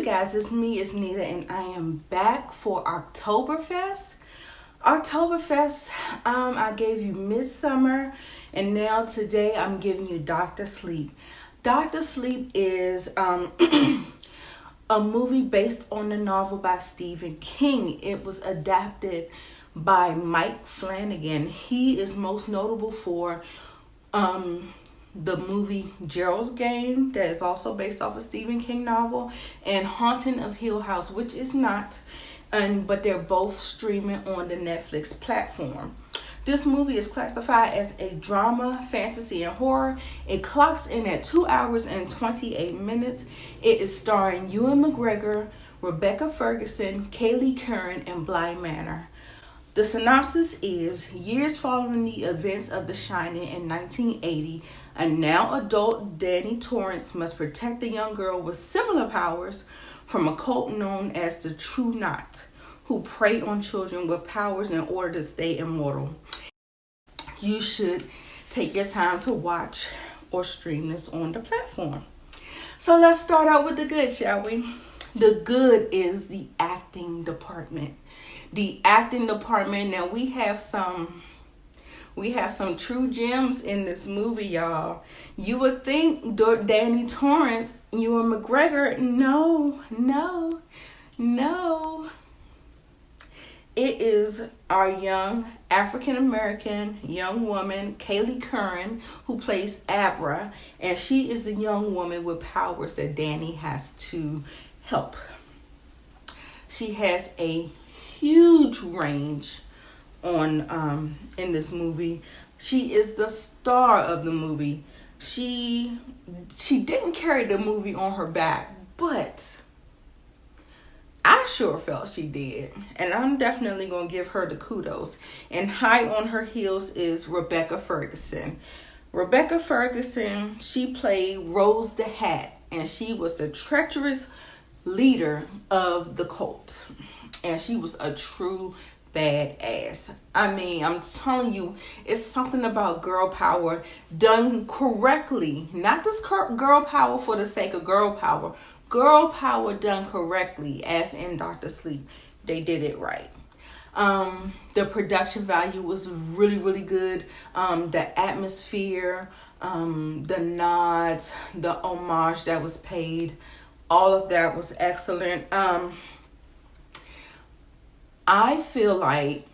guys, it's me, it's Nita, and I am back for OctoberFEST. OctoberFEST, I gave you Midsummer, and now today I'm giving you Dr. Sleep. Dr. Sleep is a movie based on the novel by Stephen King. It was adapted by Mike Flanagan. He is most notable for the movie Gerald's Game, that is also based off a Stephen King novel, and Haunting of Hill House, which is not, but they're both streaming on the Netflix platform. This movie is classified as a drama, fantasy, and horror. It clocks in at 2 hours and 28 minutes. It is starring Ewan McGregor, Rebecca Ferguson, Kaylee Curran, and Bly Manor. The synopsis is, years following the events of The Shining in 1980, a now adult Danny Torrance must protect a young girl with similar powers from a cult known as the True Knot, who prey on children with powers in order to stay immortal. You should take your time to watch or stream this on the platform. So let's start out with the good, shall we? The good is the acting department. The acting department. Now we have some true gems in this movie, y'all. You would think Danny Torrance, Ewan McGregor, no. It is our young African-American young woman, Kaylee Curran, who plays Abra, and she is the young woman with powers that Danny has to help. She has a huge range on in this movie. She is the star of the movie. She didn't carry the movie on her back, but I sure felt she did, and I'm definitely gonna give her the kudos. And high on her heels is Rebecca Ferguson. Rebecca Ferguson, she played Rose the Hat, and she was the treacherous leader of the cult, and she was a true badass. I mean, I'm telling you, it's something about girl power done correctly. Not just girl power for the sake of girl power. Girl power done correctly, as in Dr. Sleep. They did it right. The production value was really, really good. The atmosphere, the nods, the homage that was paid, all of that was excellent. I feel like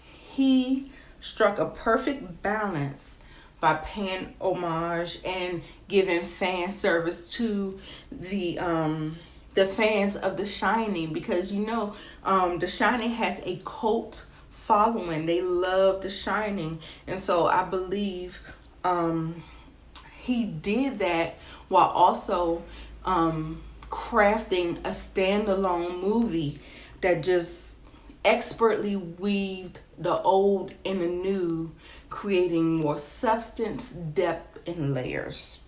he struck a perfect balance by paying homage and giving fan service to the fans of The Shining, because The Shining has a cult following. They love The Shining, and so I believe he did that while also crafting a standalone movie that just expertly weaved the old and the new, creating more substance, depth, and layers.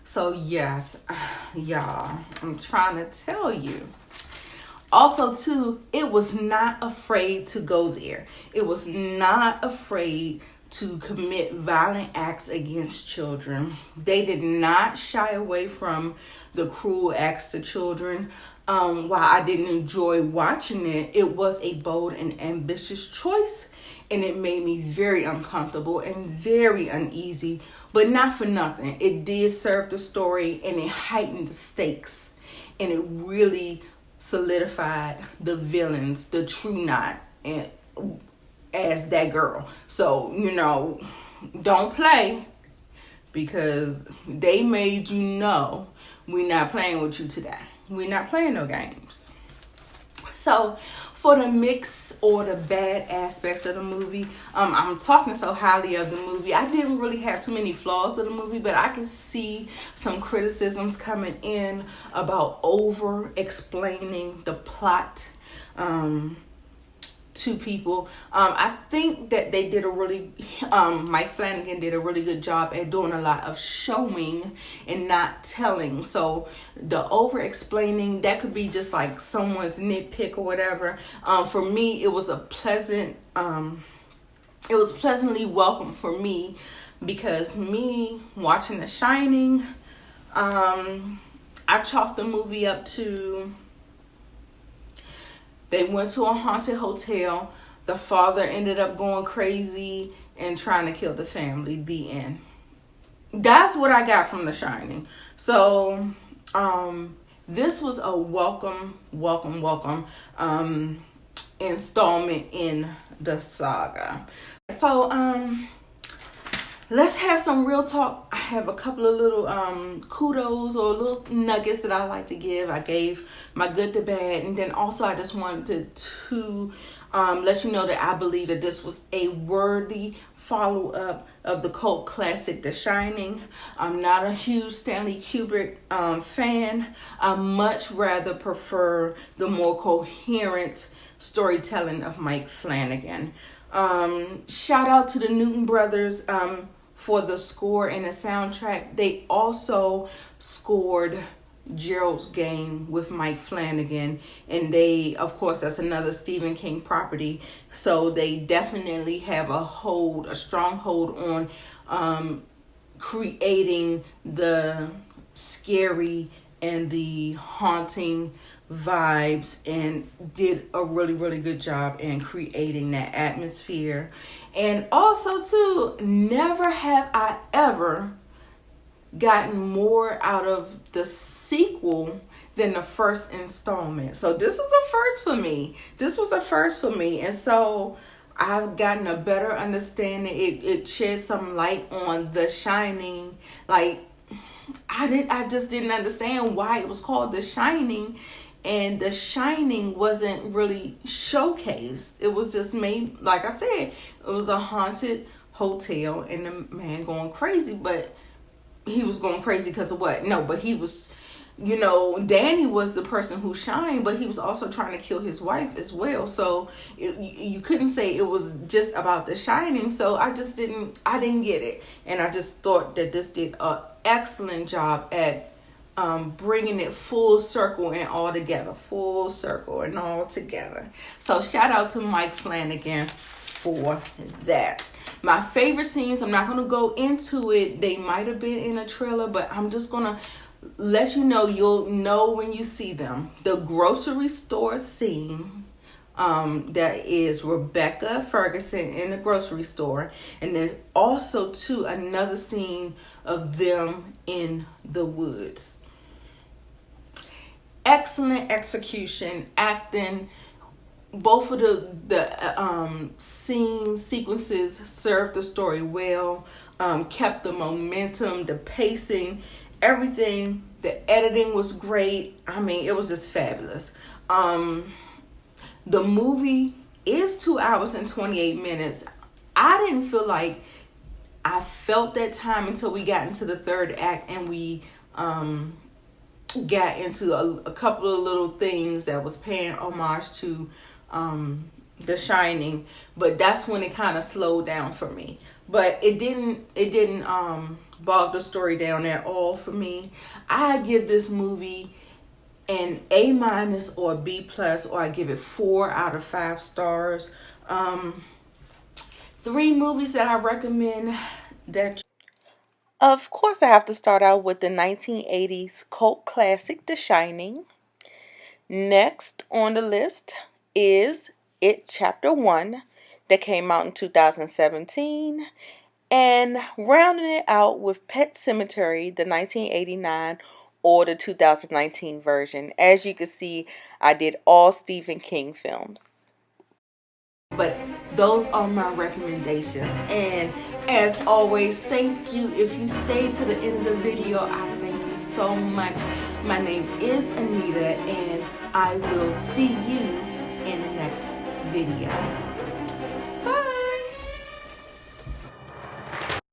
So yes, y'all, I'm trying to tell you. Also too, it was not afraid to go there. It was not afraid to commit violent acts against children. They did not shy away from the cruel acts to children. While I didn't enjoy watching it, it was a bold and ambitious choice, and it made me very uncomfortable and very uneasy, but not for nothing. It did serve the story, and it heightened the stakes, and it really solidified the villains, the True Knot, and as that girl. So, don't play, because they made you know we're not playing with you today. We're not playing no games. So, for the mix or the bad aspects of the movie, I'm talking so highly of the movie. I didn't really have too many flaws of the movie, but I can see some criticisms coming in about over-explaining the plot to people. I think that they did Mike Flanagan did a really good job at doing a lot of showing and not telling. So the over explaining, that could be just like someone's nitpick or whatever. For me, it was pleasantly welcome for me, because me watching The Shining, I chalked the movie up to They went to a haunted hotel. The father ended up going crazy and trying to kill the family. The end. That's what I got from The Shining. So, this was a welcome installment in the saga. So, let's have some real talk. I have a couple of little kudos or little nuggets that I like to give. I gave my good to bad, and then also I just wanted to let you know that I believe that this was a worthy follow-up of the cult classic The Shining. I'm not a huge Stanley Kubrick fan. I much rather prefer the more coherent storytelling of Mike Flanagan. Shout out to the Newton brothers for the score and the soundtrack. They also scored Gerald's Game with Mike Flanagan, and they, of course, that's another Stephen King property, so they definitely have a strong hold on creating the scary and the haunting vibes, and did a really good job in creating that atmosphere. And also too, never have I ever gotten more out of the sequel than the first installment. So this is a first for me. This was a first for me, and so I've gotten a better understanding. It shed some light on The Shining. Like, I just didn't understand why it was called The Shining, and The Shining wasn't really showcased. It was just made, like I said, it was a haunted hotel and the man going crazy, but he was going crazy because of what? No, but he was, Danny was the person who shined, but he was also trying to kill his wife as well. So you couldn't say it was just about The Shining. So I didn't get it. And I just thought that this did an excellent job at bringing it full circle and all together. Full circle and all together. So shout out to Mike Flanagan for that. My favorite scenes, I'm not going to go into it. They might have been in a trailer, but I'm just going to let you know. You'll know when you see them. The grocery store scene, that is Rebecca Ferguson in the grocery store. And then also too, another scene of them in the woods. Excellent execution, acting. Both of the sequences served the story well, kept the momentum, the pacing, everything. The editing was great. I mean, it was just fabulous. The movie is 2 hours and 28 minutes. I didn't feel like I felt that time until we got into the third act, and we got into a couple of little things that was paying homage to The Shining, but that's when it kind of slowed down for me. But it didn't bog the story down at all for me. I give this movie an A- or a B+, or I give it 4 out of 5 stars. 3 movies that I recommend that. Of course, I have to start out with the 1980s cult classic, The Shining. Next on the list is It Chapter 1 that came out in 2017. And rounding it out with Pet Sematary, the 1989 or the 2019 version. As you can see, I did all Stephen King films. But those are my recommendations. And as always, thank you. If you stayed to the end of the video, I thank you so much. My name is Anita, and I will see you in the next video.